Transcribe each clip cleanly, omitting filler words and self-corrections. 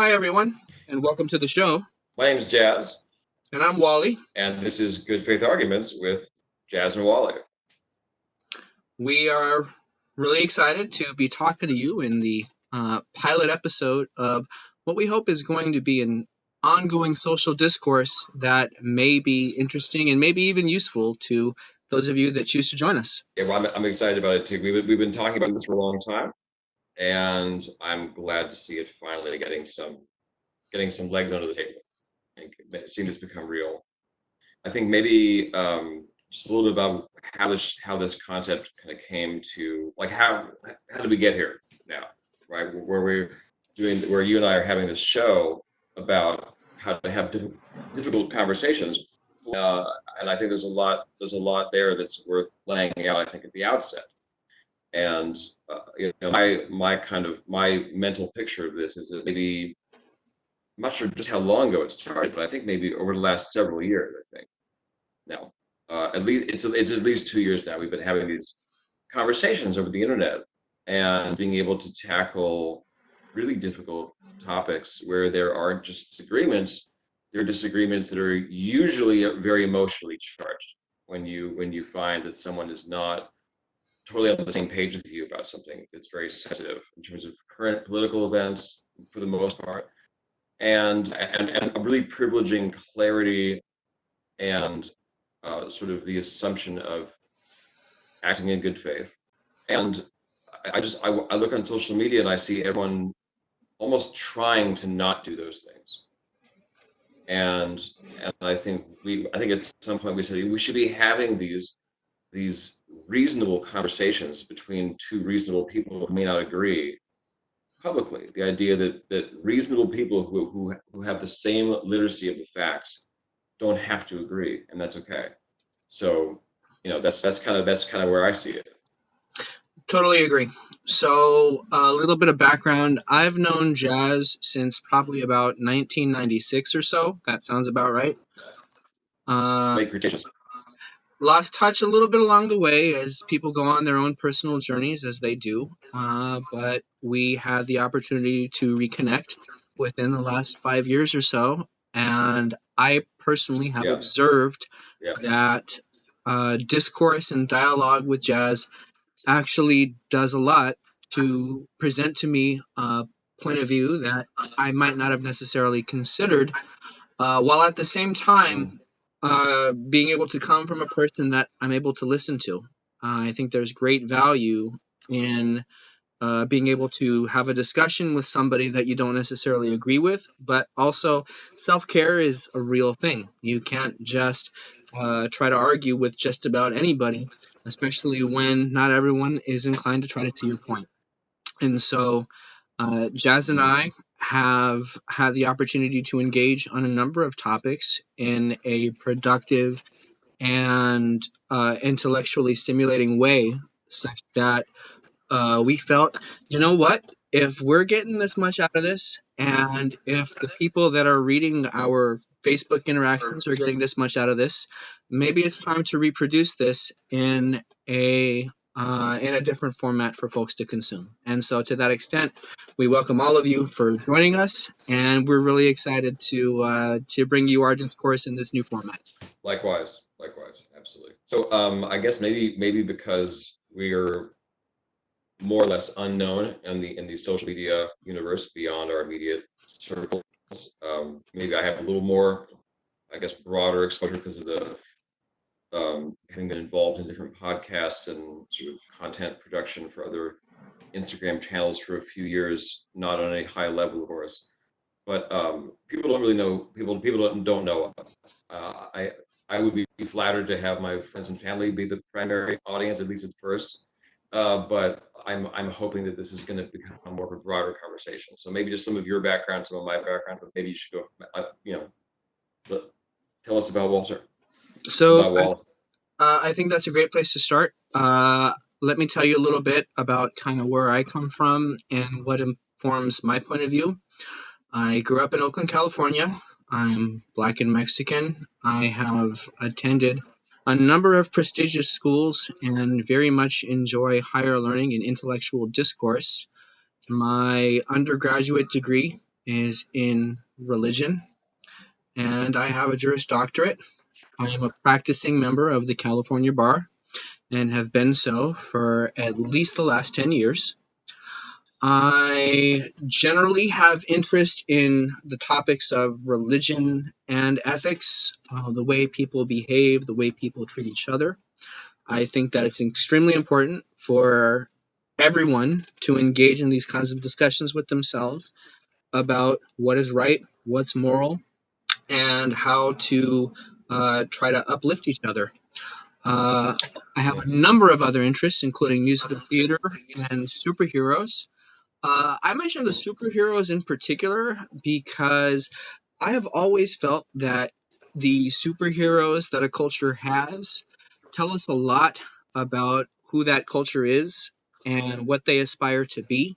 Hi, everyone, and welcome to the show. My name is Jazz, And I'm Wally. and this is Good Faith Arguments with Jazz and Wally. We are really excited to be talking to you in the pilot episode of what we hope is going to be an ongoing social discourse that may be interesting and maybe even useful to those of you that choose to join us. Yeah, well, I'm excited about it too. We've been talking about this for a long time, and I'm glad to see it finally getting some legs under the table and seeing this become real. I think maybe just a little bit about how this concept kind of came to, like, how did we get here now, right? Where you and I are having this show about how to have difficult conversations, uh, and I think there's a lot there that's worth laying out. I think at the outset, and my mental picture of this is that maybe I'm not sure just how long ago it started, but I think maybe over the last several years. I think now. At least it's at least 2 years now. We've been having these conversations over the internet and being able to tackle really difficult topics where there aren't just disagreements. There are disagreements that are usually very emotionally charged when you find that someone is not totally on the same page with you about something that's very sensitive in terms of current political events for the most part, and really privileging clarity and sort of the assumption of acting in good faith. And I look on social media and I see everyone almost trying to not do those things. And I think at some point we said we should be having these reasonable conversations between two reasonable people who may not agree publicly. The idea that reasonable people who have the same literacy of the facts don't have to agree, and that's okay. So, that's kind of where I see it. Totally agree. So, a little bit of background. I've known Jazz since probably about 1996 or so. That sounds about right. Late Cretaceous. Lost touch a little bit along the way as people go on their own personal journeys, as they do. But we had the opportunity to reconnect within the last 5 years or so. And I personally have Yeah, observed yeah, that discourse and dialogue with Jazz actually does a lot to present to me a point of view that I might not have necessarily considered, while at the same mm, time being able to come from a person that I'm able to listen to. I think there's great value in being able to have a discussion with somebody that you don't necessarily agree with, but also self care is a real thing. You can't just try to argue with just about anybody, especially when not everyone is inclined to try to see your point. And so, Jazz and mm, I have had the opportunity to engage on a number of topics in a productive and intellectually stimulating way, such that we felt, you know what? If we're getting this much out of this, and if the people that are reading our Facebook interactions are getting this much out of this, maybe it's time to reproduce this in a different format for folks to consume. And so, to that extent, we welcome all of you for joining us, and we're really excited to bring you our discourse in this new format. likewise, absolutely. So, I guess maybe because we are more or less unknown in the social media universe beyond our immediate circles, maybe I have a little more, I guess, broader exposure because of the having been involved in different podcasts and sort of content production for other Instagram channels for a few years, not on a high level, of course. But people don't really know. People don't know. I would be flattered to have my friends and family be the primary audience, at least at first. But I'm hoping that this is going to become more of a broader conversation. So maybe just some of your background, some of my background, but maybe you should go. Let- Tell us about Walter. So, About Wall. I think that's a great place to start. Let me tell you a little bit about kind of where I come from and what informs my point of view. I grew up in Oakland, California. I'm Black and Mexican. I have attended a number of prestigious schools and very much enjoy higher learning and intellectual discourse. My undergraduate degree is in religion, and I have a Juris Doctorate. I am a practicing member of the California Bar and have been so for at least the last 10 years. I generally have interest in the topics of religion and ethics, the way people behave, the way people treat each other. I think that it's extremely important for everyone to engage in these kinds of discussions with themselves about what is right, what's moral, and how to try to uplift each other. Uh, I have a number of other interests, including musical theater and superheroes. I mentioned the superheroes in particular because I have always felt that the superheroes that a culture has tell us a lot about who that culture is and what they aspire to be.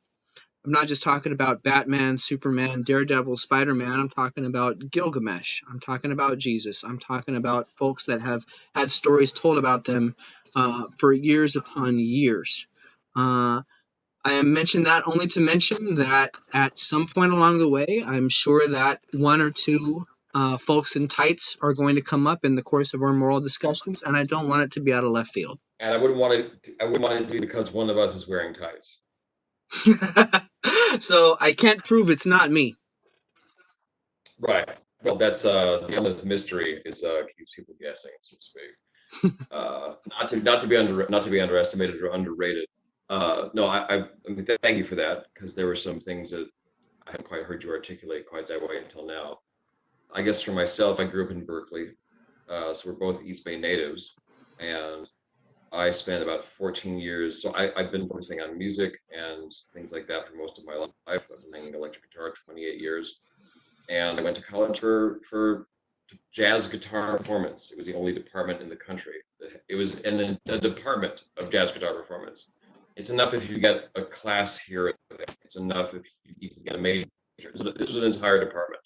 I'm not just talking about Batman, Superman, Daredevil, Spider-Man. I'm talking about Gilgamesh. I'm talking about Jesus. I'm talking about folks that have had stories told about them for years upon years. Uh, I mentioned that only to mention that at some point along the way, I'm sure that one or two folks in tights are going to come up in the course of our moral discussions, and I don't want it to be out of left field. And I wouldn't want it. I wouldn't want it to be because one of us is wearing tights. So I can't prove it's not me. Right. Well, that's the element of mystery is keeps people guessing, so to speak. Not to be underestimated or underrated. No, I mean, thank you for that because there were some things that I hadn't quite heard you articulate quite that way until now. I guess for myself, I grew up in Berkeley, so we're both East Bay natives, and I spent about 14 years. So I've been focusing on music and things like that for most of my life. I've been playing electric guitar 28 years, and I went to college for jazz guitar performance. It was the only department in the country. It was a department of jazz guitar performance. It's enough if you get a class here. It's enough if you can get a major. This was an entire department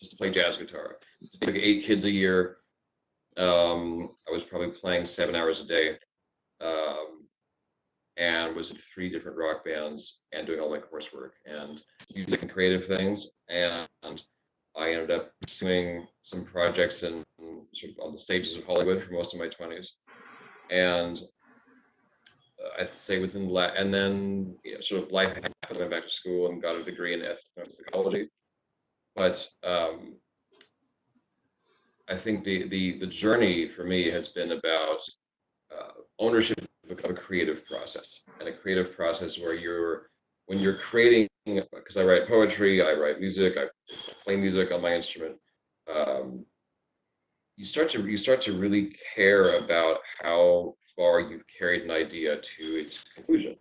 just to play jazz guitar. Like 8 kids a year. I was probably playing 7 hours a day, um, and was in 3 different rock bands and doing all my coursework and music and creative things. And I ended up pursuing some projects and sort of on the stages of Hollywood for most of my 20s. And I'd say within the and then sort of life happened. I went back to school and got a degree in ethnomusicology. But I think the journey for me has been about ownership of a creative process, and a creative process where when you're creating, because I write poetry, I write music, I play music on my instrument. Um, you start to really care about how far you've carried an idea to its conclusion,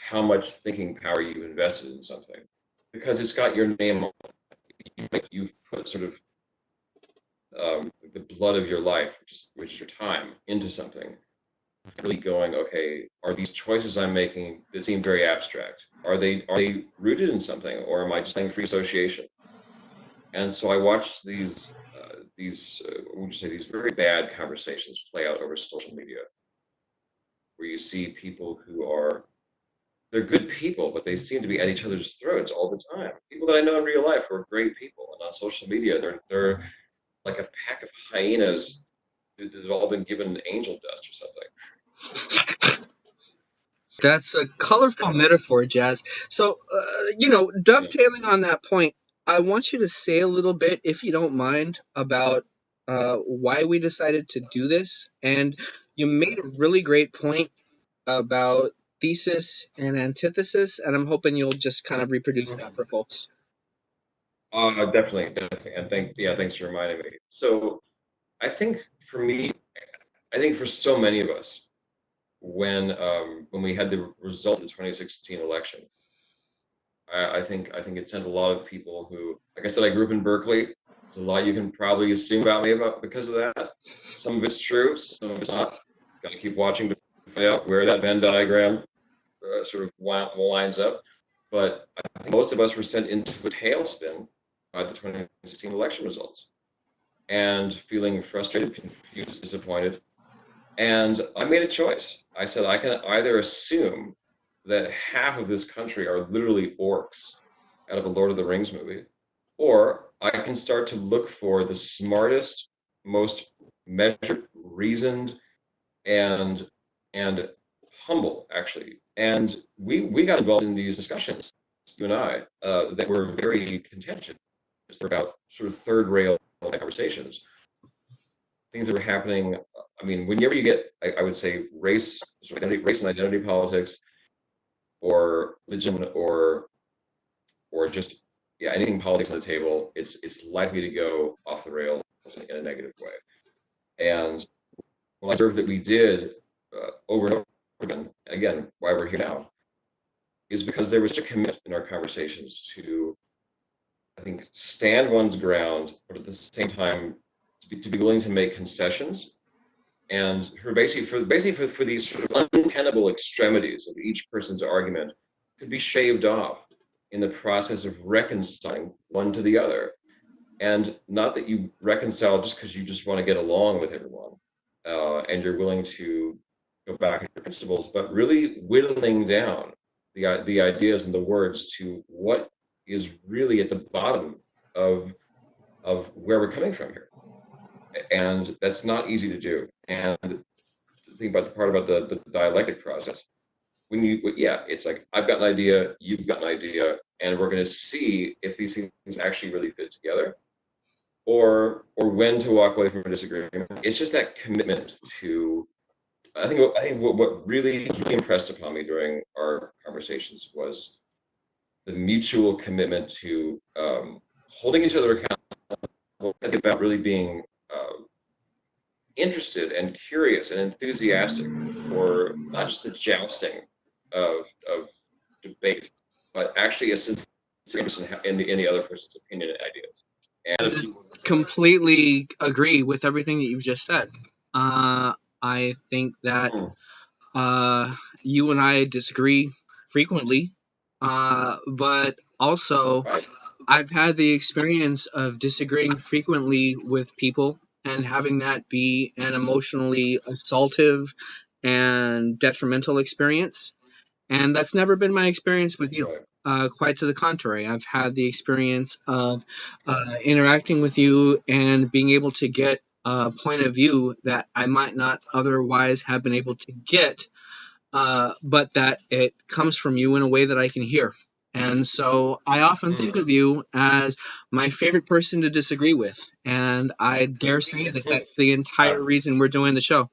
how much thinking power you've invested in something, because it's got your name on it. You've put sort of the blood of your life, which is your time, into something. Really going, okay, are these choices I'm making that seem very abstract? Are they rooted in something, or am I just playing free association? And so I watched what would you say, these very bad conversations play out over social media, where you see people who they're good people, but they seem to be at each other's throats all the time. People that I know in real life who are great people, and on social media, they're like a pack of hyenas that have all been given angel dust or something. That's a colorful metaphor, Jazz. So, Yeah. dovetailing on that point, I want you to say a little bit, if you don't mind, about why we decided to do this. And you made a really great point about thesis and antithesis, and I'm hoping you'll just kind of reproduce that for folks. Definitely, and thanks for reminding me. So I think for me, I think for so many of us, when we had the results of the 2016 election, I think it sent a lot of people who, like I said, I grew up in Berkeley. There's a lot you can probably assume about me about because of that. Some of it's true, some of it's not. Got to keep watching to find out where that Venn diagram sort of lines up. But I think most of us were sent into a tailspin by the 2016 election results and feeling frustrated, confused, disappointed. And I made a choice. I said, I can either assume that half of this country are literally orcs out of a Lord of the Rings movie, or I can start to look for the smartest, most measured, reasoned, and and humble actually. And we got involved in these discussions, you and I, that were very contentious. They're about sort of third rail conversations, things that were happening. I mean, whenever you get, I would say, race and identity politics, or religion, or just yeah, anything politics on the table, it's likely to go off the rails in a negative way. And well, I observed that we did over and over again, why we're here now, is because there was such a commitment in our conversations to, I think, stand one's ground, but at the same time to be willing to make concessions, and for these sort of untenable extremities of each person's argument could be shaved off in the process of reconciling one to the other. And not that you reconcile just because you just want to get along with everyone, and you're willing to go back to your principles, but really whittling down the ideas and the words to what is really at the bottom of where we're coming from here. And that's not easy to do. And the thing about the part about the dialectic process, when you yeah, it's like I've got an idea, you've got an idea, and we're going to see if these things actually really fit together, or when to walk away from a disagreement. It's just that commitment to. I think what really impressed upon me during our conversations was the mutual commitment to holding each other accountable, about really being interested and curious and enthusiastic for not just the jousting of debate, but actually a sincere interest in the other person's opinion and ideas. And Completely agree with everything that you've just said. I think that mm, you and I disagree frequently, but also right, I've had the experience of disagreeing frequently with people and having that be an emotionally assaultive and detrimental experience. And that's never been my experience with you. right. Quite to the contrary, I've had the experience of interacting with you and being able to get a point of view that I might not otherwise have been able to get, but that it comes from you in a way that I can hear. And so I often think Mm. of you as my favorite person to disagree with. And I dare say that that's the entire Uh, reason we're doing the show.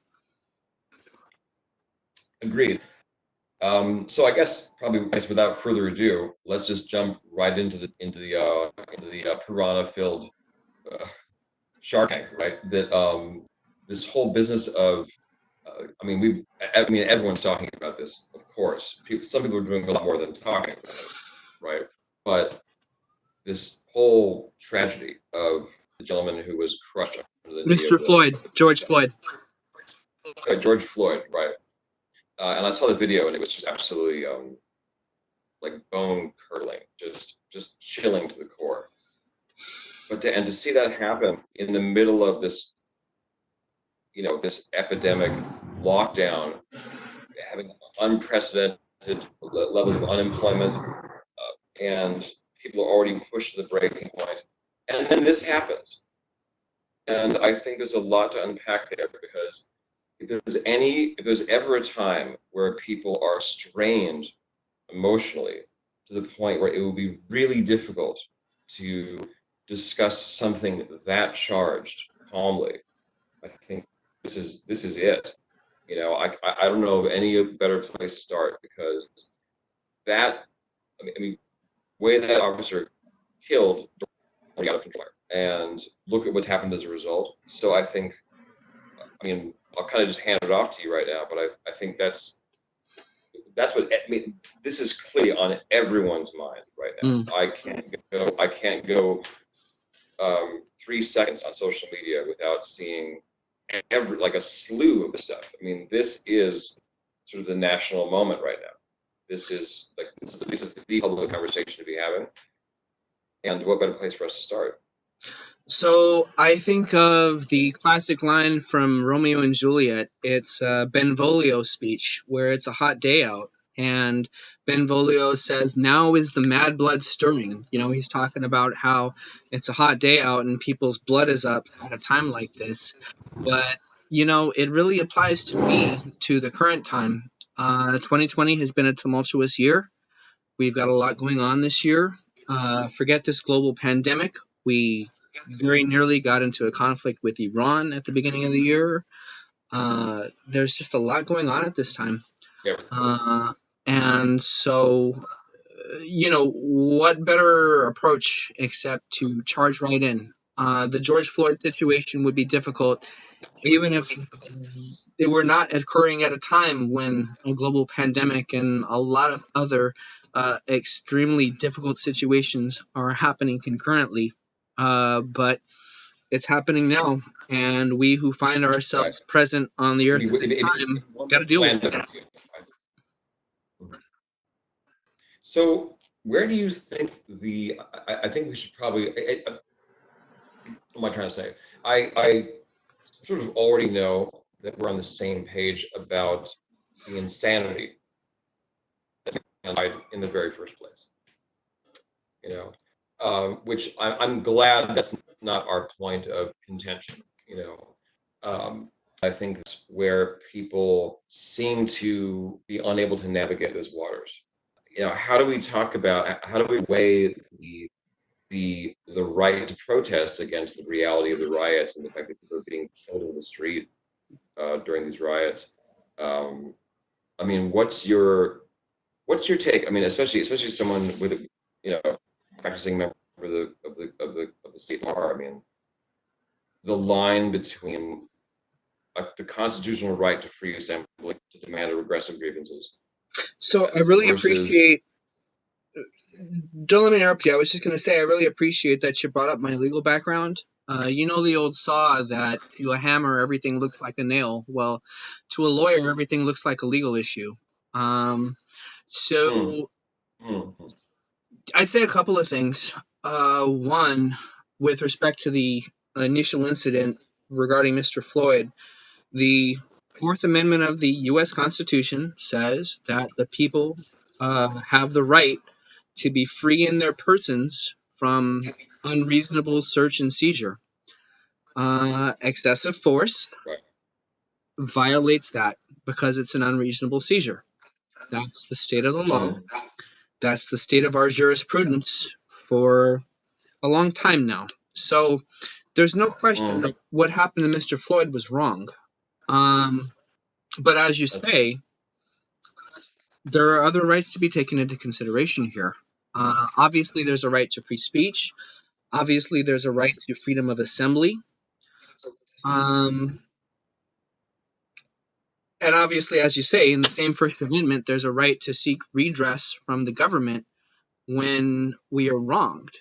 Agreed. So I guess probably without further ado, let's just jump right into the piranha-filled uh, Shark Tank, right? That this whole business of, I mean, everyone's talking about this, of course. Some people are doing a lot more than talking about it, right? But this whole tragedy of the gentleman who was crushed under the knee Mr. of Floyd, George Floyd. George Floyd, right? And I saw the video, and it was just absolutely like bone curdling, just chilling to the core. But to see that happen in the middle of this, this epidemic lockdown, having unprecedented levels of unemployment, and people are already pushed to the breaking point, and then this happens. And I think there's a lot to unpack there, because if there's ever a time where people are strained emotionally to the point where it will be really difficult to discuss something that charged calmly, I think this is it. I don't know of any better place to start, because that I mean way that officer killed out of control, and look at what's happened as a result. So I think, I'll kind of just hand it off to you right now, but I think that's what I mean. This is clearly on everyone's mind right Mm. now. I can't go 3 seconds on social media without seeing every like a slew of stuff. I mean, this is sort of the national moment right now. This is the public conversation to be having, and what better place for us to start? So I think of the classic line from Romeo and Juliet. It's Benvolio's speech, where it's a hot day out. And Benvolio says, now is the mad blood stirring. He's talking about how it's a hot day out and people's blood is up at a time like this. But, it really applies to me, to the current time. 2020 has been a tumultuous year. We've got a lot going on this year. Forget this global pandemic. We very nearly got into a conflict with Iran at the beginning of the year. There's just a lot going on at this time. Yeah. And so, what better approach except to charge right in? The George Floyd situation would be difficult, even if they were not occurring at a time when a global pandemic and a lot of other extremely difficult situations are happening concurrently. But it's happening now, and we who find Right. ourselves present on the I earth mean, at this time one got to more deal with land it. up to you. So where do you think I think we should probably, what am I trying to say? I sort of already know that we're on the same page about the insanity that's in the very first place, you know, which I'm glad that's not our point of contention, you know. I think that's where people seem to be unable to navigate those waters. How do we talk about, how do we weigh the right to protest against the reality of the riots and the fact that people are being killed in the street during these riots? Um, I mean, what's your take? I mean, especially someone with a practicing member of the state bar. I mean, the line between the constitutional right to free assembly to demand a redress of grievances So I really versus appreciate. Don't let me interrupt you. I was just going to say I really appreciate that you brought up my legal background. The old saw that to a hammer everything looks like a nail. Well, to a lawyer everything looks like a legal issue. Um, mm, so mm, I'd say a couple of things. One, with respect to the initial incident regarding Mr. Floyd, the Fourth Amendment of the U.S. Constitution says that the people have the right to be free in their persons from unreasonable search and seizure. Excessive force right, violates that because it's an unreasonable seizure. That's the state of the law. mm, That's the state of our jurisprudence for a long time now. So there's no question mm, that what happened to Mr. Floyd was wrong. Um, but as you say, there are other rights to be taken into consideration here. Obviously, there's a right to free speech. Obviously, there's a right to freedom of assembly. Um, and obviously, as you say, in the same First Amendment, there's a right to seek redress from the government when we are wronged.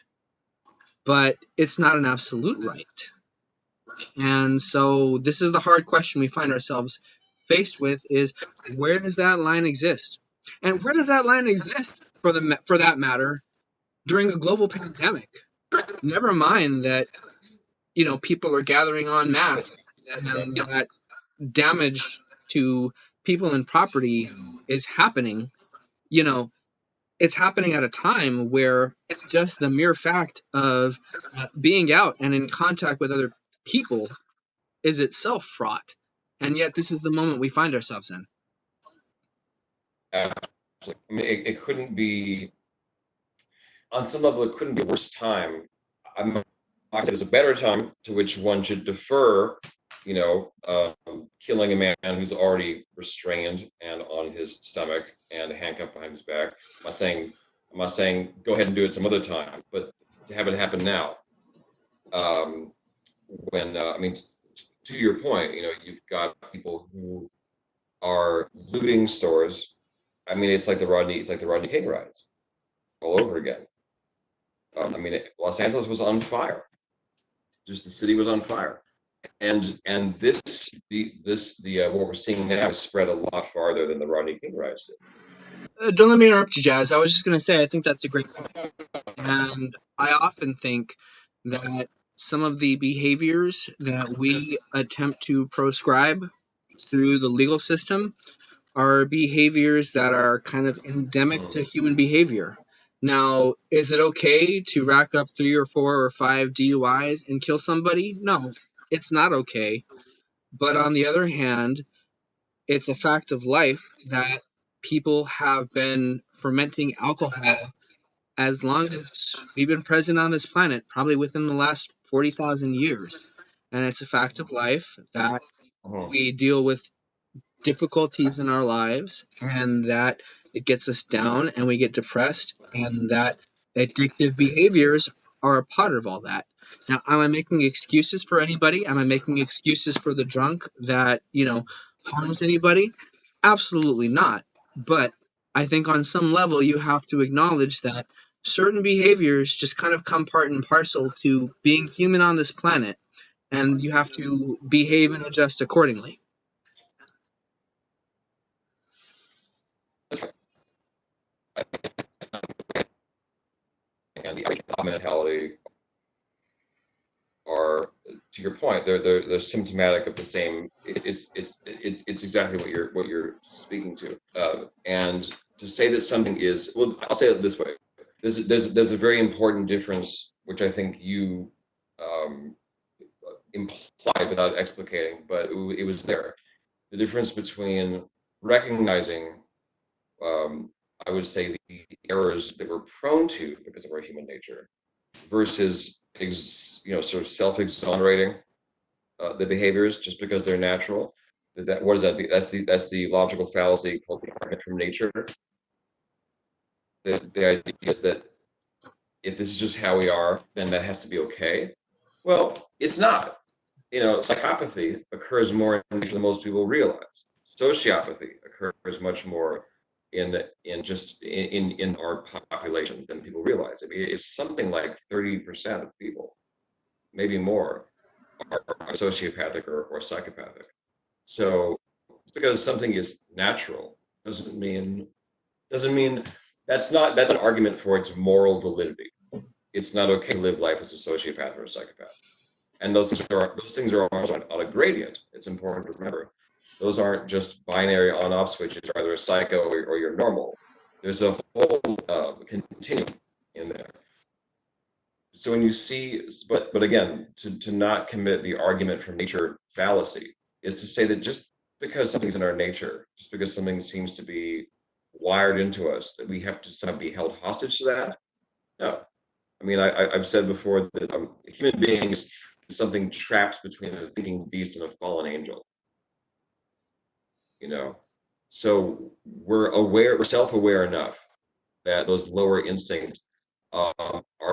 But it's not an absolute right. And so this is the hard question we find ourselves faced with is where does that line exist? And where does that line exist for that matter during a global pandemic? Never mind that people are gathering en masse and that damage to people and property is happening. You know, it's happening at a time where just the mere fact of being out and in contact with other people is itself fraught. And yet, this is the moment we find ourselves in. absolutely. I mean, it couldn't be, on some level, it couldn't be a worse time. I'm not there's a better time to which one should defer, killing a man who's already restrained and on his stomach and handcuffed behind his back. I'm not saying go ahead and do it some other time, but to have it happen now, um, when I mean, to your point, you've got people who are looting stores. I mean, it's like the Rodney King riots all over again. I mean, Los Angeles was on fire. Just the city was on fire, and the what we're seeing now is spread a lot farther than the Rodney King riots did. Don't let me interrupt you, Jazz. I was just going to say, I think that's a great point. And I often think that some of the behaviors that we attempt to proscribe through the legal system are behaviors that are kind of endemic to Mm. human behavior. Now, is it okay to rack up 3 or 4 or 5 DUIs and kill somebody? No, it's not okay. But on the other hand, it's a fact of life that people have been fermenting alcohol as long as we've been present on this planet, probably within the last 40,000 years. And it's a fact of life that Mhm. we deal with difficulties in our lives and that it gets us down and we get depressed and that addictive behaviors are a part of all that. Now, am I making excuses for anybody? Am I making excuses for the drunk that, harms anybody? Absolutely not. But I think on some level you have to acknowledge that certain behaviors just kind of come part and parcel to being human on this planet, and you have to behave and adjust accordingly. And the mob mentality are, to your point, they're symptomatic of the same. It's exactly what you're speaking to. And to say that something is, well, I'll say it this way: there's a very important difference, which I think you um, implied without explicating, but it was there. The difference between recognizing, um, I would say, the errors that we're prone to because of our human nature, versus sort of self-exonerating the behaviors just because they're natural. That what is that? That's the logical fallacy called the argument from nature. The idea is that if this is just how we are, then that has to be okay. Well, it's not. Psychopathy occurs more than most people realize. Sociopathy occurs much more in our population than people realize. I mean, it's something like 30% of people, maybe more, are sociopathic or psychopathic. So because something is natural doesn't mean that's an argument for its moral validity. It's not okay to live life as a sociopath or a psychopath. And those things are also on a gradient. It's important to remember. Those aren't just binary on-off switches. You're either a psycho or you're normal. There's a whole continuum in there. So when you see, but again, to not commit the argument from nature fallacy is to say that just because something's in our nature, just because something seems to be wired into us, that we have to somehow be held hostage to that. No, I mean, I've said before that a human being is something trapped between a thinking beast and a fallen angel. You know, so we're self-aware enough that those lower instincts are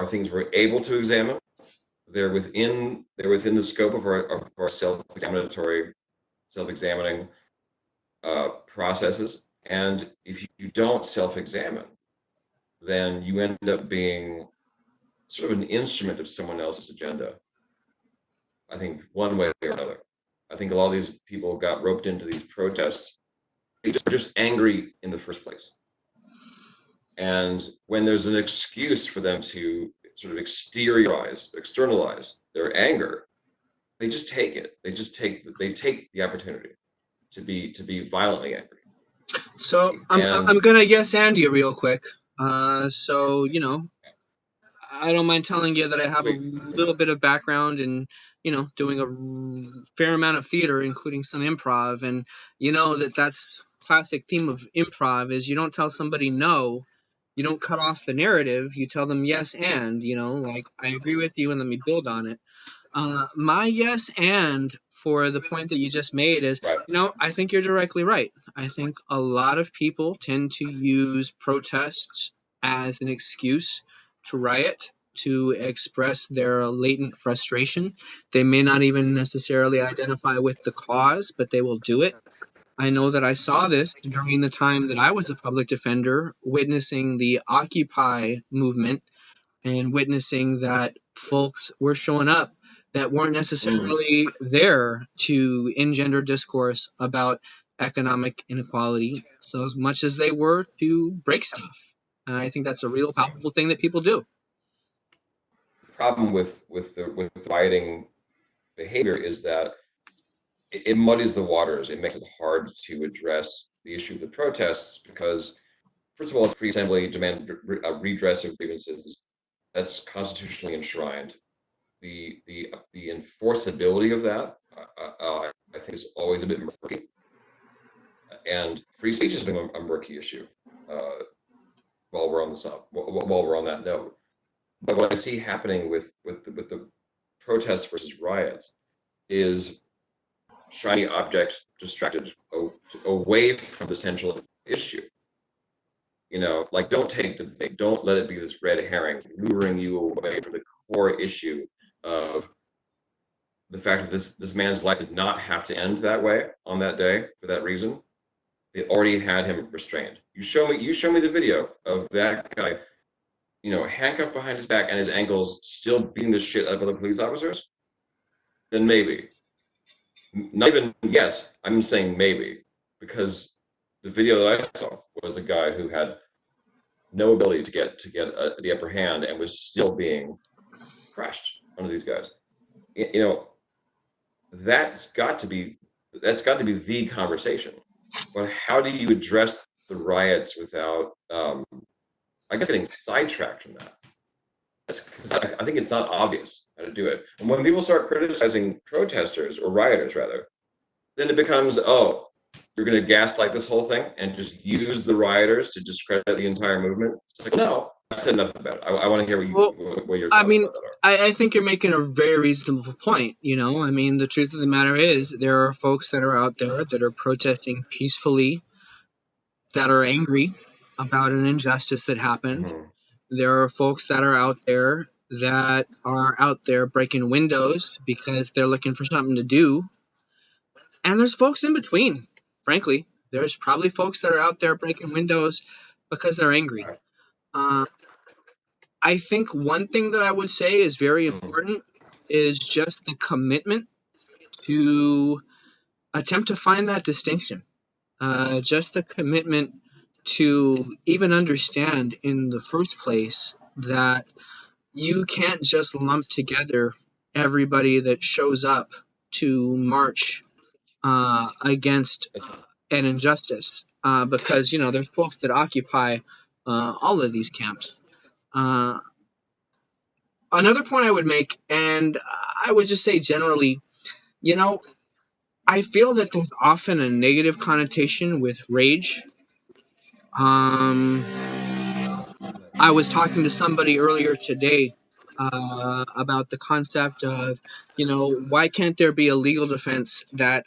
things we're able to examine. They're within the scope of our self-examining processes. And if you don't self-examine, then you end up being sort of an instrument of someone else's agenda. I think one way or another. I think a lot of these people got roped into these protests. They're just angry in the first place. And when there's an excuse for them to sort of externalize their anger, they just take it. They take the opportunity to be violently angry. So I'm And gonna yes and you real quick. So I don't mind telling you that I have a wait, little bit of background in doing a fair amount of theater, including some improv, and that's classic theme of improv is you don't tell somebody no, you don't cut off the narrative, you tell them yes and like I agree with you and let me build on it. My yes and for the point that you just made is, right, I think you're directly right. I think a lot of people tend to use protests as an excuse to riot, to express their latent frustration. They may not even necessarily identify with the cause, but they will do it. I know that I saw this during the time that I was a public defender, witnessing the Occupy movement and witnessing that folks were showing up that weren't mm, necessarily there to engender discourse about economic inequality so as much as they were to break stuff. I think that's a real palpable thing that people do. the problem with the rioting behavior is that it muddies the waters. It makes it hard to address the issue of the protests because, first of all, it's free assembly, demand redress of grievances. That's constitutionally enshrined. The enforceability of that, I think, is always a bit murky. And free speech has been a murky issue. Uh, while we're on that note, but what I see happening with the protests versus riots is shiny object distracted away from the central issue. Like, don't let it be this red herring luring you away from the core issue of the fact that this man's life did not have to end that way on that day for that reason. It already had him restrained. You show me the video of that guy, handcuffed behind his back and his ankles, still beating the shit out of other police officers. Then maybe, not even yes, I'm saying maybe, because the video that I saw was a guy who had no ability to get the upper hand and was still being crushed under these guys. You know, that's got to be that's got to be the conversation. But how do you address the riots without, I guess, getting sidetracked from that? I think it's not obvious how to do it. And when people start criticizing protesters or rioters, rather, then it becomes, oh, you're going to gaslight this whole thing and just use the rioters to discredit the entire movement. It's like, no, I've said enough about it. I want to hear Well, what your I thoughts mean, about that are. I think you're making a very reasonable point. I mean, the truth of the matter is, there are folks that are out there that are protesting peacefully, that are angry about an injustice that happened. Mm-hmm. There are folks that are out there breaking windows because they're looking for something to do. And there's folks in between, frankly. There's probably folks that are out there breaking windows because they're angry. Right. Uh, I think one thing that I would say is very Mm-hmm. important is just the commitment to attempt to find that distinction. Just the commitment to even understand in the first place that you can't just lump together everybody that shows up to march against an injustice, because there's folks that occupy all of these camps. Uh, Another point I would make, and I would just say generally, you know, I feel that there's often a negative connotation with rage. Um, I was talking to somebody earlier today about the concept of, why can't there be a legal defense that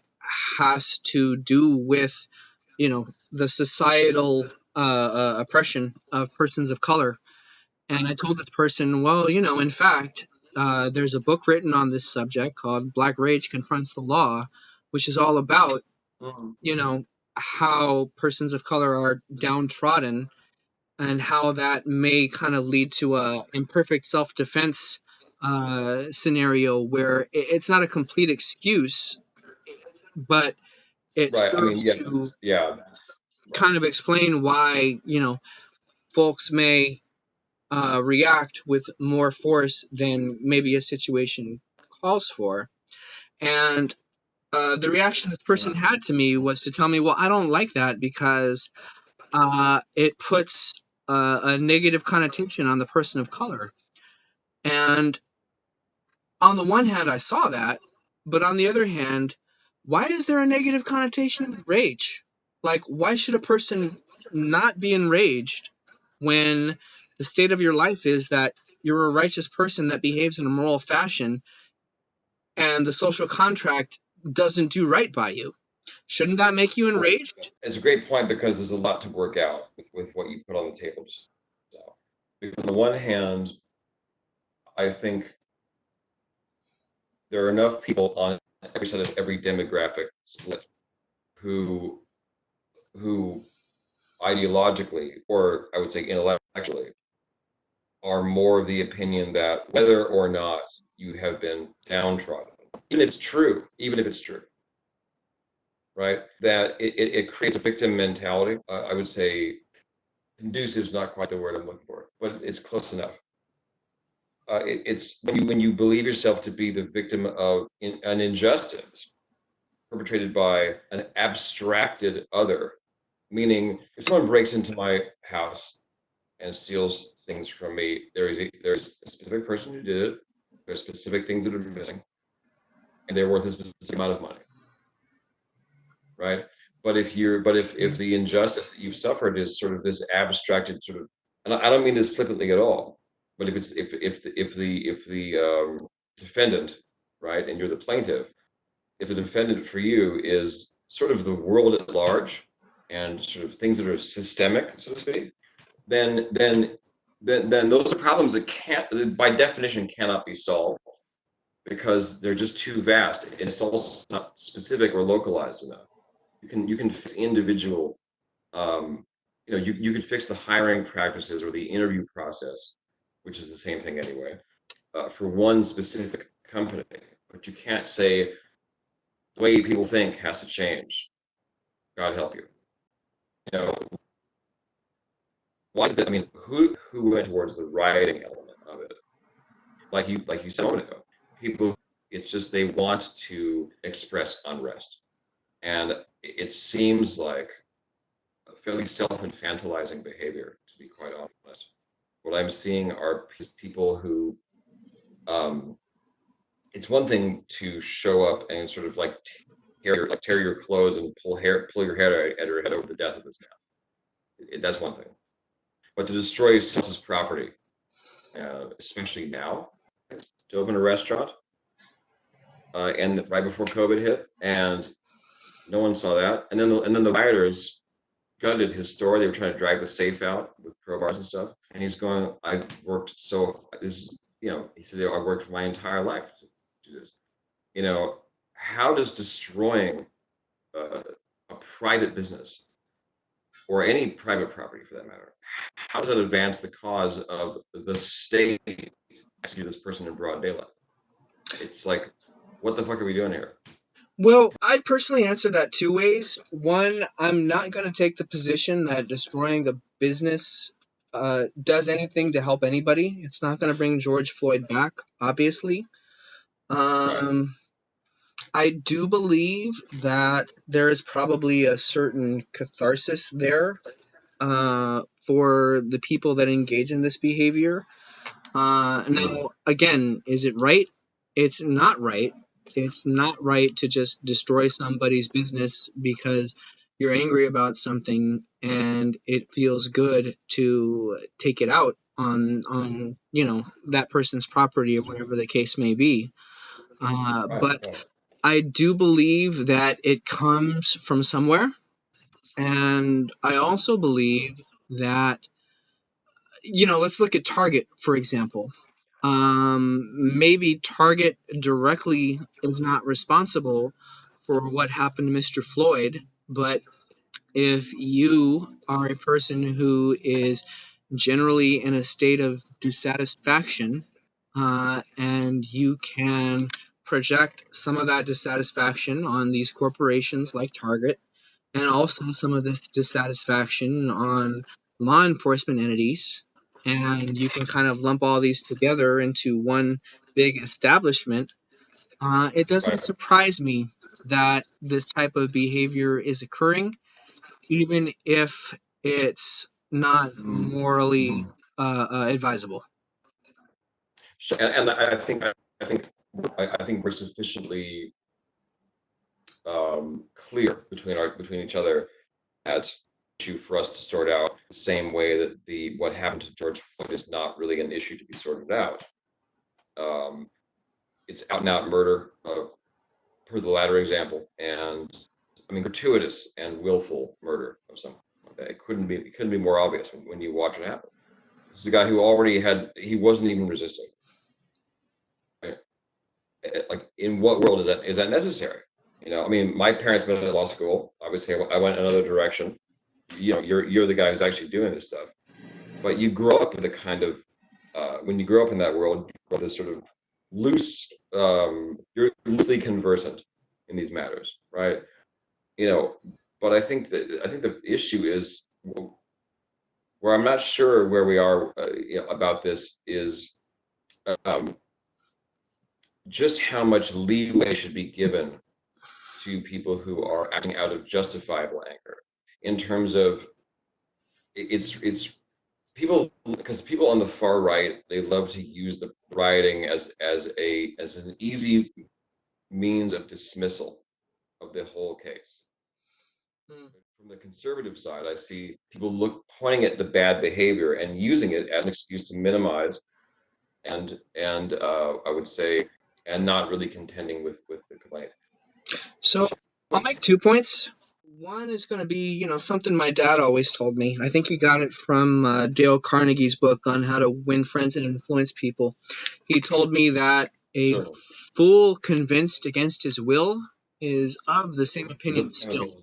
has to do with, the societal oppression of persons of color? And I told this person, well, in fact, there's a book written on this subject called Black Rage Confronts the Law, which is all about, Mm-hmm. you know, how persons of color are downtrodden and how that may kind of lead to a imperfect self-defense scenario where it's not a complete excuse, but it Right. I mean, serves yeah, to yeah. kind of explain why, folks may react with more force than maybe a situation calls for. And the reaction this person Mm-hmm. had to me was to tell me, well, I don't like that because it puts a negative connotation on the person of color. And on the one hand, I saw that, but on the other hand, why is there a negative connotation with rage? Like, why should a person not be enraged when the state of your life is that you're a righteous person that behaves in a moral fashion and the social contract doesn't do right by you? Shouldn't that make you Well, enraged? it's a great point because there's a lot to work out with what you put on the table just now. Because on the one hand, I think there are enough people on every side of every demographic split who who ideologically, or I would say intellectually, are more of the opinion that whether or not you have been downtrodden, even if it's true, right? That it creates a victim mentality. I would say conducive is not quite the word I'm looking for, but it's close enough. It's when you believe yourself to be the victim of an injustice, perpetrated by an abstracted other. Meaning, if someone breaks into my house and steals things from me, there's a specific person who did it. There's specific things that are missing, and they're worth a specific amount of money, right? But if the injustice that you've suffered is sort of this abstracted sort of, and I don't mean this flippantly at all, but if the defendant, right, and you're the plaintiff, if the defendant for you is sort of the world at large and sort of things that are systemic, so to speak, then then then those are problems that can't, by definition, cannot be solved because they're just too vast and it's also not specific or localized enough. You can fix individual, um, you could fix the hiring practices or the interview process, which is the same thing anyway, for one specific company, but you can't say the way people think has to change. God help you. You know, why is it? I mean, who went towards the rioting element of it? Like you said a moment ago, people. It's just they want to express unrest, and it seems like a fairly self-infantilizing behavior, to be quite honest. What I'm seeing are people who, um, it's one thing to show up and sort of like tear your clothes and pull your hair at your head over the death of this man. That's one thing. But to destroy someone else's property, especially now, to open a restaurant, and right before COVID hit, and no one saw that, and then the rioters gutted his store. They were trying to drag the safe out with crowbars and stuff, and he's going, "I worked so this, He said, I worked my entire life to do this." How does destroying uh, a private business or any private property for that matter, how does that advance the cause of the state execute this person in broad daylight? It's like, what the fuck are we doing here? Well, I'd personally answer that two ways. One, I'm not going to take the position that destroying a business does anything to help anybody. It's not going to bring George Floyd back, obviously. Right, Um, I do believe that there is probably a certain catharsis there for the people that engage in this behavior. mm, Now, again, is it right? It's not right. It's not right to just destroy somebody's business because you're angry about something and it feels good to take it out on that person's property or whatever the case may be. right, But right. I do believe that it comes from somewhere, and I also believe that let's look at Target, for example. Maybe Target directly is not responsible for what happened to Mr. Floyd, but if you are a person who is generally in a state of dissatisfaction, and you can project some of that dissatisfaction on these corporations like Target, and also some of the dissatisfaction on law enforcement entities. And you can kind of lump all these together into one big establishment. It doesn't Right. surprise me that this type of behavior is occurring, even if it's not morally Mm-hmm. advisable. So, and I think we're sufficiently clear between each other as issue for us to sort out the same way that the what happened to George Floyd is not really an issue to be sorted out. Um, it's out and out murder, per the latter example, and I mean gratuitous and willful murder of someone. Okay? It couldn't be more obvious when you watch it happen. This is a guy who he wasn't even resisting. Right? Like, in what world is that necessary? I mean, my parents went to law school. Obviously, I went another direction. You're the guy who's actually doing this stuff. But you grow up with a kind of, when you grow up in that world, you grow this sort of you're loosely conversant in these matters, right? You know, but I think the issue is where I'm not sure where we are, about this is, um, just how much leeway should be given to people who are acting out of justifiable anger. In terms of it's people, because people on the far right, they love to use the rioting as an easy means of dismissal of the whole case. Hmm. From the conservative side, I see people pointing at the bad behavior and using it as an excuse to minimize and I would say, and not really contending with the complaint. So I'll make 2 points. One is going to be, something my dad always told me. I think he got it from Dale Carnegie's book on how to win friends and influence people. He told me that a Certainly, fool convinced against his will is of the same is opinion still.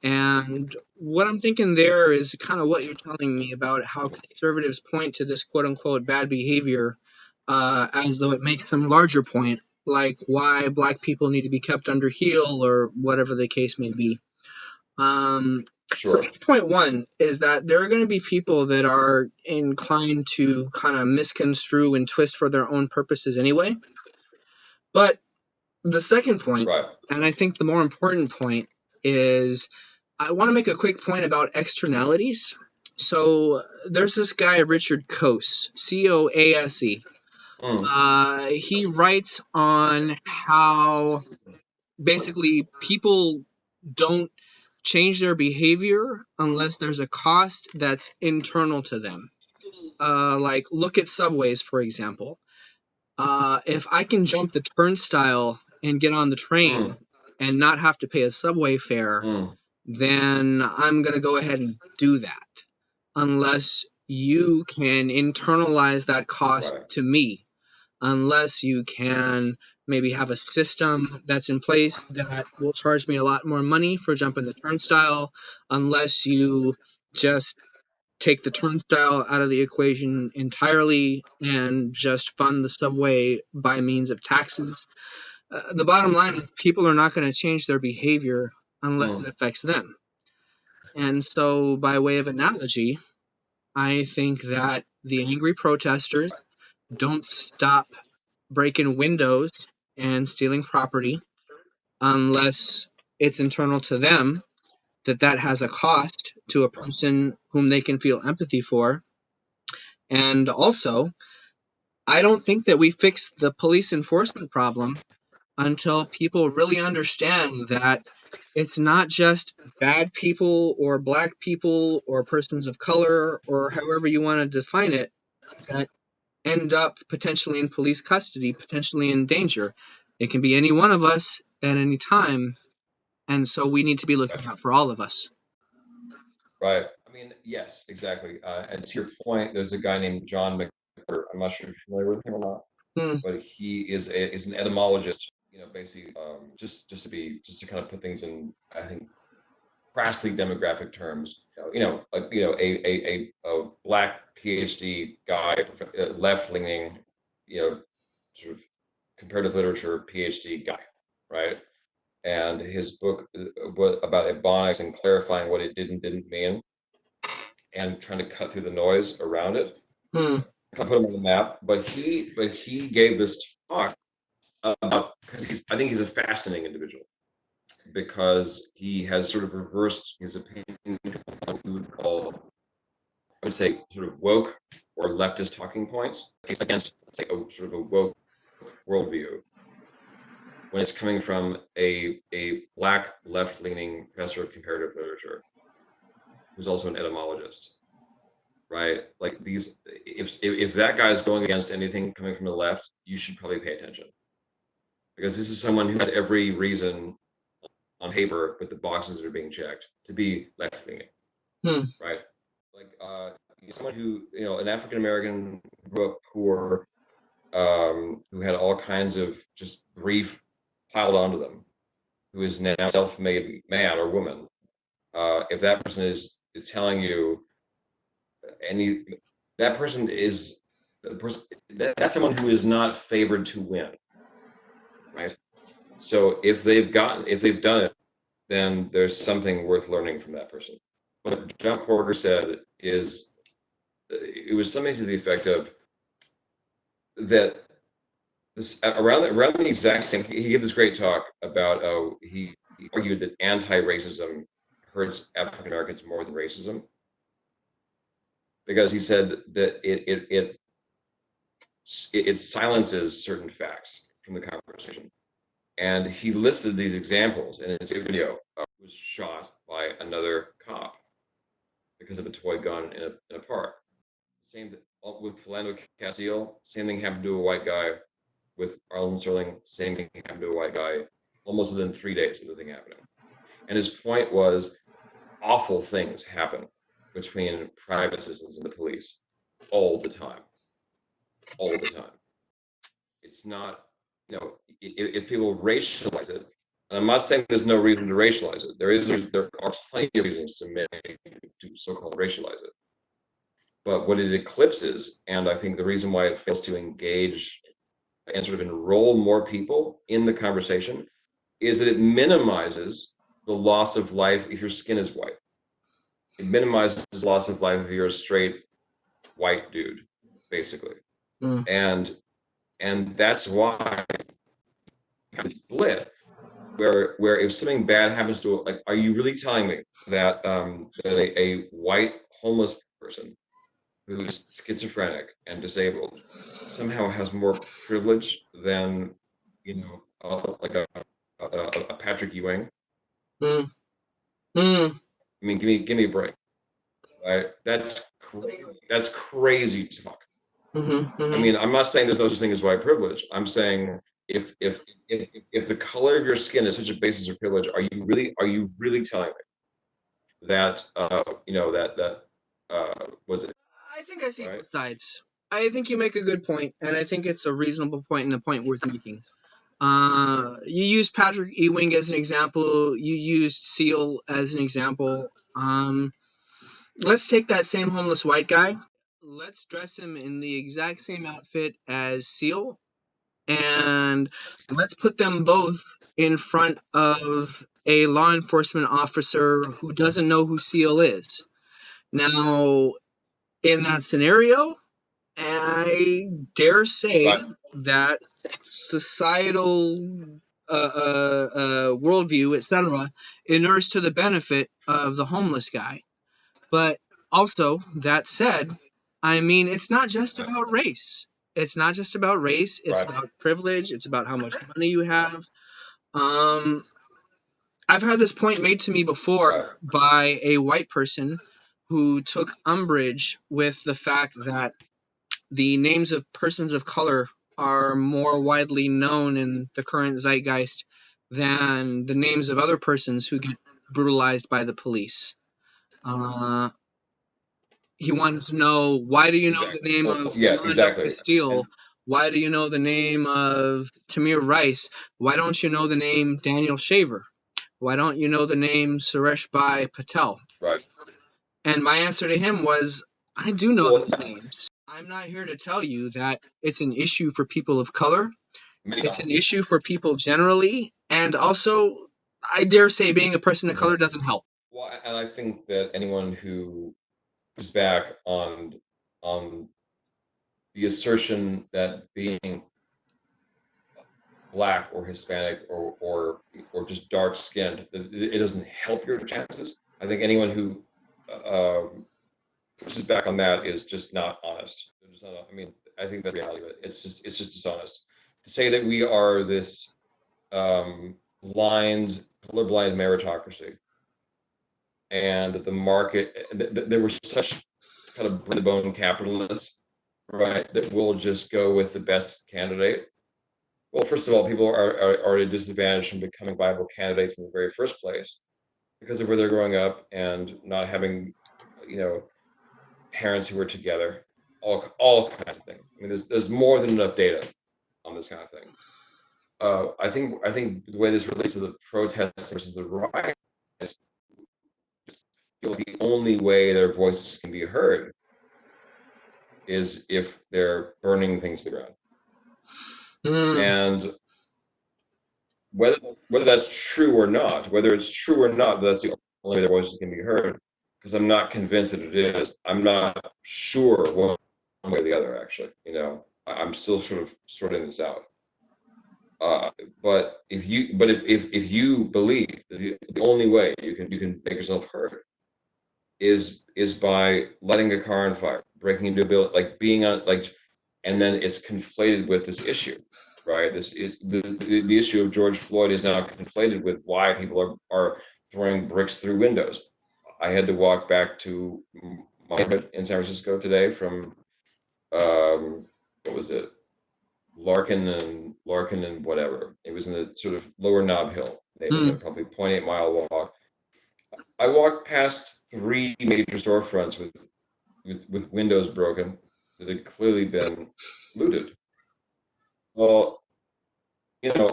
And what I'm thinking there is kind of what you're telling me about how conservatives point to this quote unquote bad behavior as though it makes some larger point, like why black people need to be kept under heel or whatever the case may be. So sure, that's point one, is that there are going to be people that are inclined to kind of misconstrue and twist for their own purposes anyway. But the second point, right. and I think the more important point, is I want to make a quick point about externalities. So there's this guy, Richard Coase, Coase. Mm, He writes on how basically people don't change their behavior unless there's a cost that's internal to them. Like, look at subways, for example. If I can jump the turnstile and get on the train mm, and not have to pay a subway fare, mm, then I'm going to go ahead and do that. Unless you can internalize that cost right, to me, unless you can maybe have a system that's in place that will charge me a lot more money for jumping the turnstile, unless you just take the turnstile out of the equation entirely and just fund the subway by means of taxes. The bottom line is people are not going to change their behavior unless it mm, affects them. And so, by way of analogy, I think that the angry protesters don't stop breaking windows and stealing property unless it's internal to them that that has a cost to a person whom they can feel empathy for. And also, I don't think that we fix the police enforcement problem until people really understand that it's not just bad people or black people or persons of color or however you want to define it that end up potentially in police custody, potentially in danger. It can be any one of us at any time, and so we need to be looking right, out for all of us. right. I mean, yes, exactly. And to your point, there's a guy named John McWhorter. I'm not sure if you're familiar with him or not, Hmm. but he is an etymologist. Basically, just to kind of put things in, I think, crassly demographic terms. A black PhD guy, left leaning, sort of comparative literature PhD guy, right? And his book was about ebonics and clarifying what it did and didn't mean, and trying to cut through the noise around it. Hmm. Kind of put him on the map. But he gave this talk about, because I think he's a fascinating individual, because he has sort of reversed his opinion on what we would call, I would say, sort of woke or leftist talking points against, let's say, sort of a woke worldview, when it's coming from a black left leaning professor of comparative literature who's also an etymologist, right? Like, if that guy's going against anything coming from the left, you should probably pay attention, because this is someone who has every reason on paper with the boxes that are being checked to be left leaning, Hmm. right? Like, someone who, an African American, grew up poor, who had all kinds of just grief piled onto them, who is now self-made man or woman. If that person is telling you any, that person is the person, that's someone who is not favored to win, right? So if they've done it, then there's something worth learning from that person. What John Porter said is, it was something to the effect of that this around the exact same. He gave this great talk about he argued that anti-racism hurts African Americans more than racism because he said that it silences certain facts from the conversation. And he listed these examples, and his video was shot by another cop because of a toy gun in a park. Same with Philando Castile. Same thing happened to a white guy with Arlen Sterling. Same thing happened to a white guy almost within 3 days of the thing happening. And his point was awful things happen between private citizens and the police all the time. All the time. It's not, if people racialize it, and I'm not saying there's no reason to racialize it. There are plenty of reasons to so-called racialize it. But what it eclipses, and I think the reason why it fails to engage and sort of enroll more people in the conversation, is that it minimizes the loss of life if your skin is white. It minimizes the loss of life if you're a straight white dude, basically. Mm. And that's why you split where if something bad happens to like, are you really telling me that that a white homeless person who's schizophrenic and disabled somehow has more privilege than like a Patrick Ewing? Mm. Mm. I mean, give me a break. Right? That's crazy talk. Mm-hmm, I mm-hmm. mean, I'm not saying there's no such thing as white privilege. I'm saying if the color of your skin is such a basis of privilege, are you really telling me that was it I think I see right? both sides. I think you make a good point, and I think it's a reasonable point and a point worth making. You used Patrick Ewing as an example. You used Seal as an example. Let's take that same homeless white guy. Let's dress him in the exact same outfit as Seal, and let's put them both in front of a law enforcement officer who doesn't know who Seal is. Now, in that scenario, I dare say Right, that societal worldview, etc., inures to the benefit of the homeless guy. But also, that said, I mean, it's not just right, about race. It's not just about race. It's right, about privilege. It's about how much money you have. Um, I've had this point made to me before right, by a white person who took umbrage with the fact that the names of persons of color are more widely known in the current zeitgeist than the names of other persons who get brutalized by the police. Uh, he wanted to know, why do you know the exactly. name Well, of yeah, Philando exactly. Castile? And Why do you know the name of Tamir Rice? Why don't you know the name Daniel Shaver? Why don't you know the name Suresh Bhai Patel? right. And my answer to him was, I do know Well, those names. I'm not here to tell you that it's an issue for people of color. many, It's an issue for people generally. And also, I dare say being a person of color doesn't help. well, and I think that anyone who pushes back on the assertion that being black or Hispanic or just dark skinned, it doesn't help your chances. I think anyone who pushes back on that is just not honest. They're just not, I mean, I think that's the reality of it. It's just dishonest to say that we are this blind, colorblind meritocracy, and that the market there were such kind of bring the bone capitalists, right? That will just go with the best candidate. Well, first of all, people are at a disadvantage from becoming viable candidates in the very first place because of where they're growing up and not having, you know, parents who are together, all kinds of things. I mean, there's more than enough data on this kind of thing. I think the way this relates to the protests versus the riots, feel like the only way their voices can be heard is if they're burning things to the ground. Mm. And whether that's true or not, whether it's true or not, that's the only way their voices can be heard. Because I'm not convinced that it is. I'm not sure one way or the other. Actually, I'm still sort of sorting this out. But if you believe that the only way you can make yourself heard is by lighting a car on fire, breaking into a building, like being on like, and then it's conflated with this issue, right? This is the issue of George Floyd is now conflated with why people are throwing bricks through windows. I had to walk back to my neighborhood in San Francisco today from what was it? Larkin and whatever. It was in the sort of lower Nob Hill Mm. neighborhood, probably 0.8 mile walk. I walked past three major storefronts with windows broken that had clearly been looted. Well,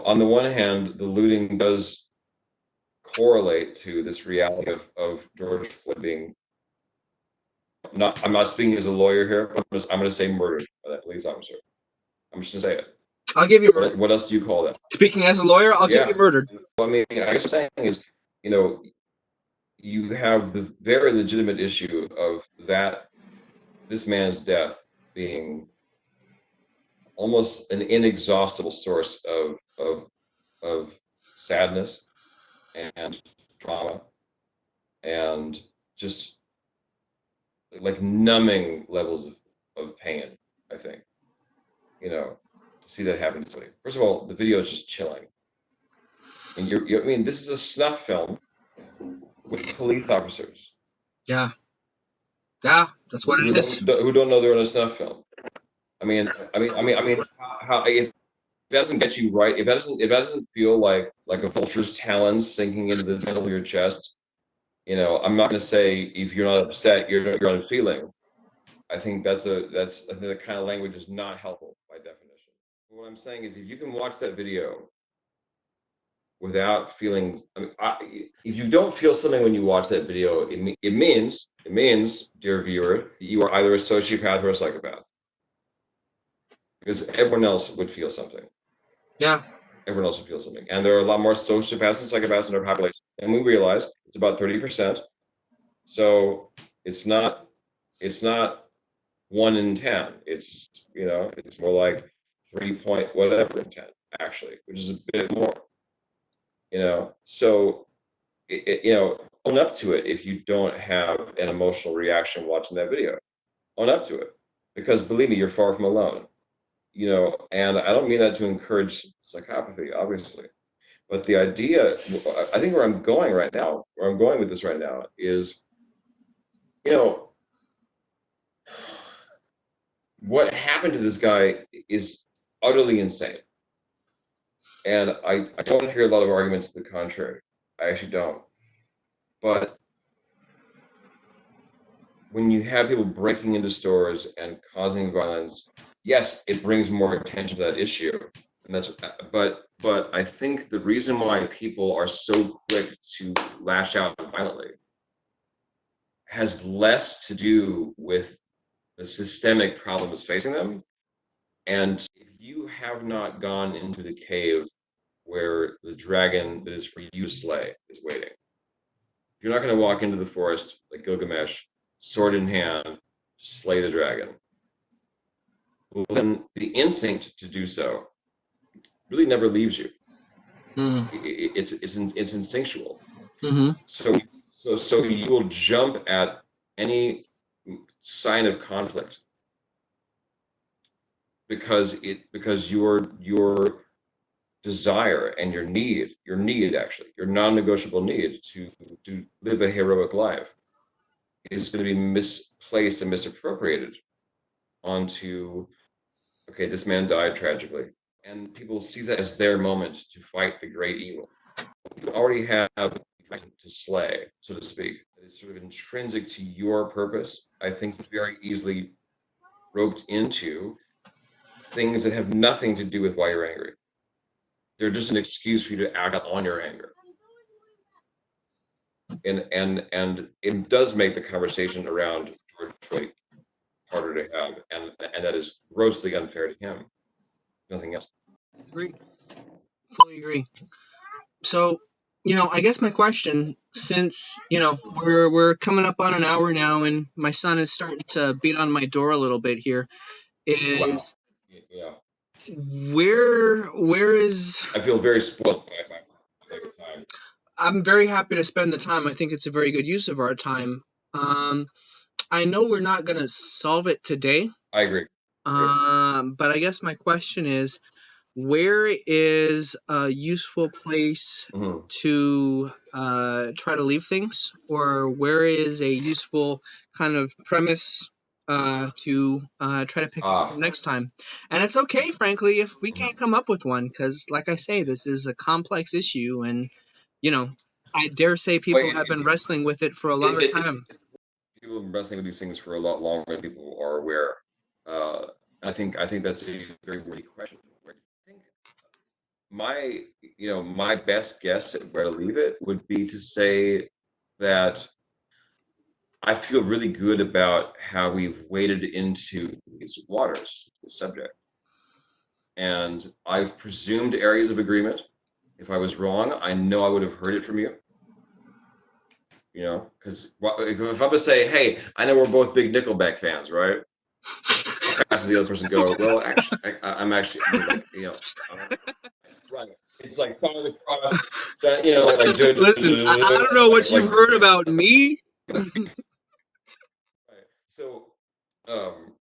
on the one hand, the looting does correlate to this reality of George Floyd being not. I'm not speaking as a lawyer here, but I'm going to say murdered by that police officer. I'm just going to say it. I'll give you murdered. What else do you call that? Speaking as a lawyer, I'll give you murdered. Well, I mean, I guess what I'm saying is, you know, you have the very legitimate issue of this man's death being almost an inexhaustible source of sadness and trauma and just like numbing levels of pain, I think, to see that happen to somebody. First of all, the video is just chilling. I mean, I mean, this is a snuff film with police officers. Yeah. Yeah, that's what it is. Who don't know they're in a snuff film. I mean, how if that doesn't get you right, if that doesn't feel like a vulture's talons sinking into the middle of your chest, I'm not going to say if you're not upset, you're unfeeling. I think I think that kind of language is not helpful by definition. What I'm saying is, if you can watch that video without feeling, I mean, if you don't feel something when you watch that video, it means, dear viewer, that you are either a sociopath or a psychopath, because everyone else would feel something. Yeah. Everyone else would feel something, and there are a lot more sociopaths and psychopaths in our population, and we realize it's about 30%. So it's not 1 in 10. It's more like 3 point whatever in 10 actually, which is a bit more. So own up to it if you don't have an emotional reaction watching that video. Own up to it, because believe me, you're far from alone. And I don't mean that to encourage psychopathy, obviously, but the idea, I think where I'm going with this right now is, what happened to this guy is utterly insane. And I don't hear a lot of arguments to the contrary. I actually don't. But when you have people breaking into stores and causing violence, yes, it brings more attention to that issue. And but I think the reason why people are so quick to lash out violently has less to do with the systemic problems facing them. And if you have not gone into the cave where the dragon that is for you to slay is waiting, you're not going to walk into the forest like Gilgamesh, sword in hand, to slay the dragon. Well, then the instinct to do so really never leaves you. Mm. It's instinctual. Mm-hmm. So you will jump at any sign of conflict because your desire and your need actually, your non-negotiable need to live a heroic life is going to be misplaced and misappropriated onto, okay, this man died tragically, and people see that as their moment to fight the great evil. You already have to slay, so to speak, that is sort of intrinsic to your purpose. I think very easily roped into things that have nothing to do with why you're angry. They're just an excuse for you to act on your anger. And it does make the conversation around George Floyd harder to have, and that is grossly unfair to him. Nothing else. Agree. Fully agree. So, I guess my question, since we're coming up on an hour now, and my son is starting to beat on my door a little bit here, is Yeah. where is I feel very spoiled by the time. I'm very happy to spend the time. I think it's a very good use of our time. Um, I know we're not going to solve it today, I agree. Right. but I guess my question is, where is a useful place Mhm. to try to leave things, or where is a useful kind of premise to try to pick up Ah, next time? And it's okay, frankly, if we mhm. can't come up with one, because, like I say, this is a complex issue, and you know, I dare say But people have been wrestling with it for a longer it, time. people have been wrestling with these things for a lot longer than people are aware. Uh, I think that's a very worthy question. I think my my best guess at where to leave it would be to say that I feel really good about how we've waded into these waters, the subject, and I've presumed areas of agreement. If I was wrong, I know I would have heard it from you. Because if I'm gonna say, "Hey, I know we're both big Nickelback fans, right?" How fast does the other person go? Well, actually, I'm actually, right. It's like follow the cross, so, like Listen, I don't know what you've like heard about me. right. So, um,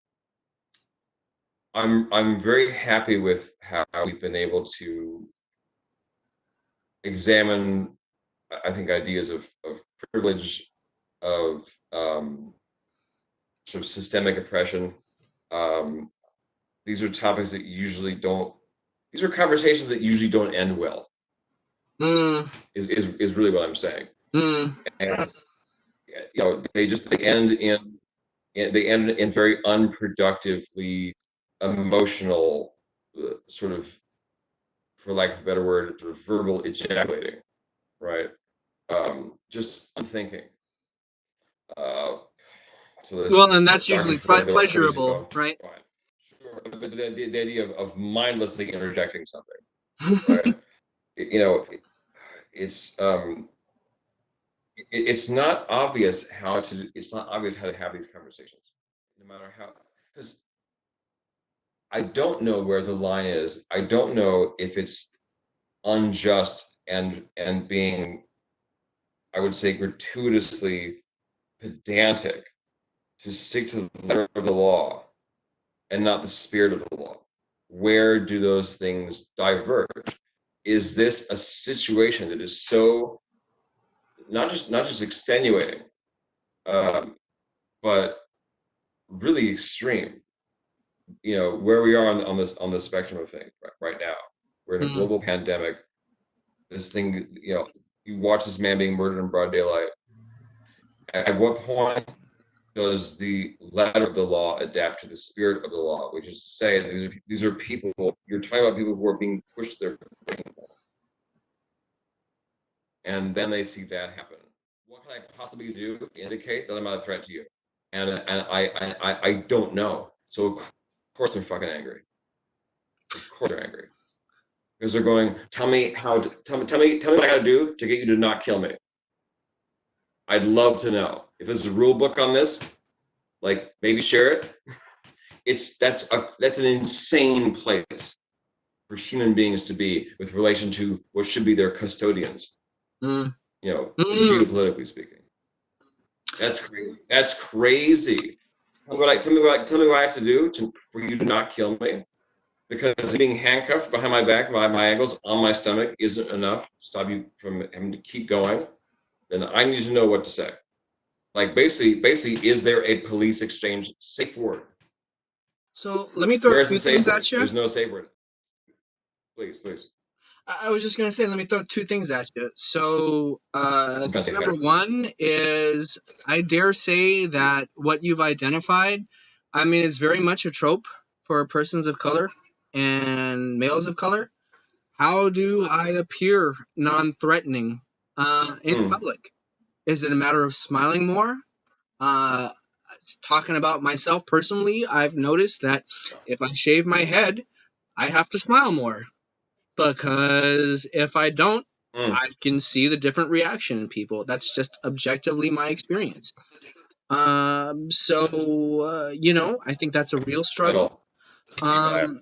I'm very happy with how we've been able to examine, I think, ideas of privilege, of sort of systemic oppression. Um, these are topics that usually don't. These are conversations that usually don't end well. Mm, Is really what I'm saying. mm. And they end in very unproductively emotional, sort of, for lack of a better word, sort of verbal ejaculating, right? Just unthinking. Uh, so Well, and that's that's Dr. usually Floyd, the right music pleasurable, on. right? Fine. Sure. But the idea of mindlessly interjecting something, right? It- you know, it, it's it's not obvious how to have these conversations, no matter how, because I don't know where the line is. I don't know if it's unjust and being, I would say, gratuitously pedantic to stick to the letter of the law and not the spirit of the law. Where do those things diverge? Is this a situation that is so not just extenuating, um, but really extreme? Where we are on this spectrum of things right now. We're in a Mm. global pandemic. This thing, you watch this man being murdered in broad daylight. At what point does the letter of the law adapt to the spirit of the law, which is to say that these are people, you're talking about people who are being pushed to their breaking point, and then they see that happen. What can I possibly do to indicate that I'm not a threat to you? And I don't know. So of course they're fucking angry. Of course they're angry because they're going, tell me what I got to do to get you to not kill me. I'd love to know if there's a rule book on this. Like, maybe share it. That's an insane place for human beings to be with relation to what should be their custodians. Mm. Mm. Geopolitically speaking, that's crazy. That's crazy. Tell me what I have to do for you to not kill me. Because being handcuffed behind my back, by my ankles, on my stomach isn't enough to stop you from having to keep going. Then I need to know what to say. Like, basically, is there a police exchange safe word? So let me throw Where's the two safe things word? at you. There's no safe word. Please, please. I was just gonna say, let me throw two things at you. So, I'm gonna thing say number better. one is, I dare say that what you've identified, I mean, is very much a trope for persons of color and males of color. How do I appear non-threatening in Mm. public? Is it a matter of smiling more? Uh, Talking about myself personally, I've noticed that if I shave my head, I have to smile more because if I don't, Mm. I can see the different reaction in people. That's just objectively my experience. So I think that's a real struggle. Metal. Amen to that. Um,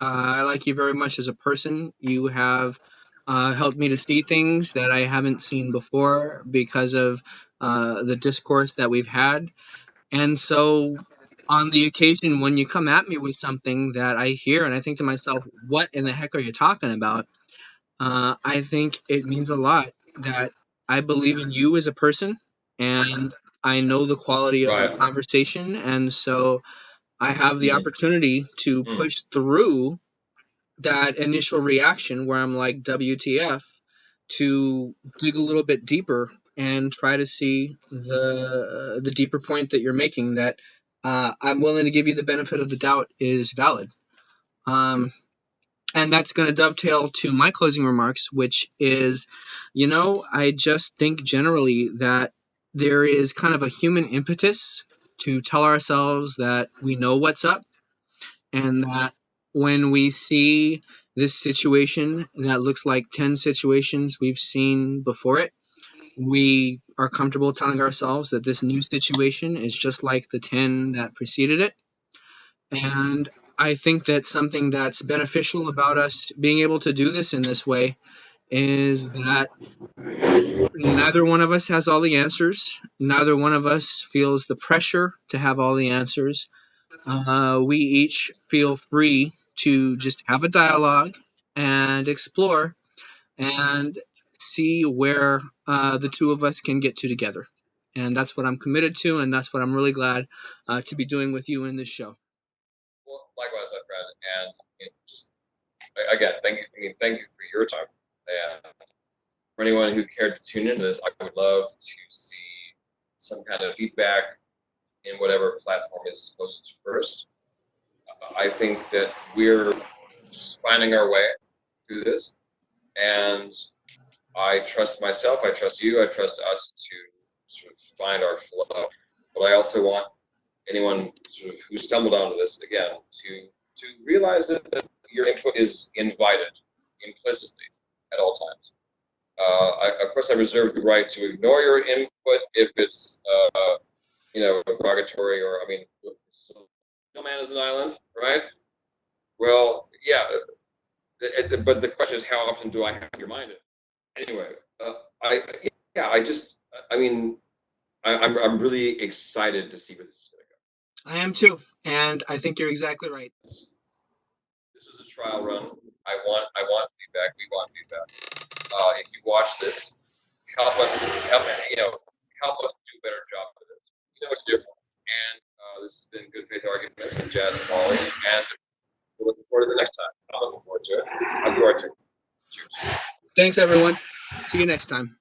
I like you very much as a person. You have helped me to see things that I haven't seen before because of the discourse that we've had. And so, on the occasion when you come at me with something that I hear and I think to myself, what in the heck are you talking about? I think it means a lot that I believe in you as a person and I know the quality of your Right. conversation. And so, I have the Mm, opportunity to mm. push through that initial reaction where I'm like, WTF, to dig a little bit deeper and try to see the deeper point that you're making that I'm willing to give you the benefit of the doubt is valid. Um, and that's going to dovetail to my closing remarks, which is, I just think generally that there is kind of a human impetus to tell ourselves that we know what's up and that when we see this situation that looks like 10 situations we've seen before it, we are comfortable telling ourselves that this new situation is just like the 10 that preceded it. And I think that something that's beneficial about us being able to do this in this way is that neither one of us has all the answers. Neither one of us feels the pressure to have all the answers. We each feel free to just have a dialogue and explore and see where the two of us can get to together. And that's what I'm committed to, and that's what I'm really glad to be doing with you in this show. Well, likewise, my friend, and just again, thank you. I mean, thank you for your time. And for anyone who cared to tune into this, I would love to see some kind of feedback in whatever platform is posted first. I think that we're just finding our way through this, and I trust myself, I trust you, I trust us to sort of find our flow. But I also want anyone sort of who stumbled onto this again to realize that your input is invited implicitly at all times. Of course, I reserve the right to ignore your input if it's derogatory or I mean, so no man is an island, right? Well, yeah, but the question is, how often do I have your mind in? Anyway, I yeah, I mean, I'm really excited to see where this is going to go. I am too, and I think you're exactly right. This was a trial run. I want feedback. We want feedback. If you watch this, help us help help us do a better job of this. You know what to do. And this has been Good Faith Arguments with Jazz and Wally, and we're looking forward to the next time. I'm looking forward to it. I'm going to. Cheers. Thanks, everyone. See you next time.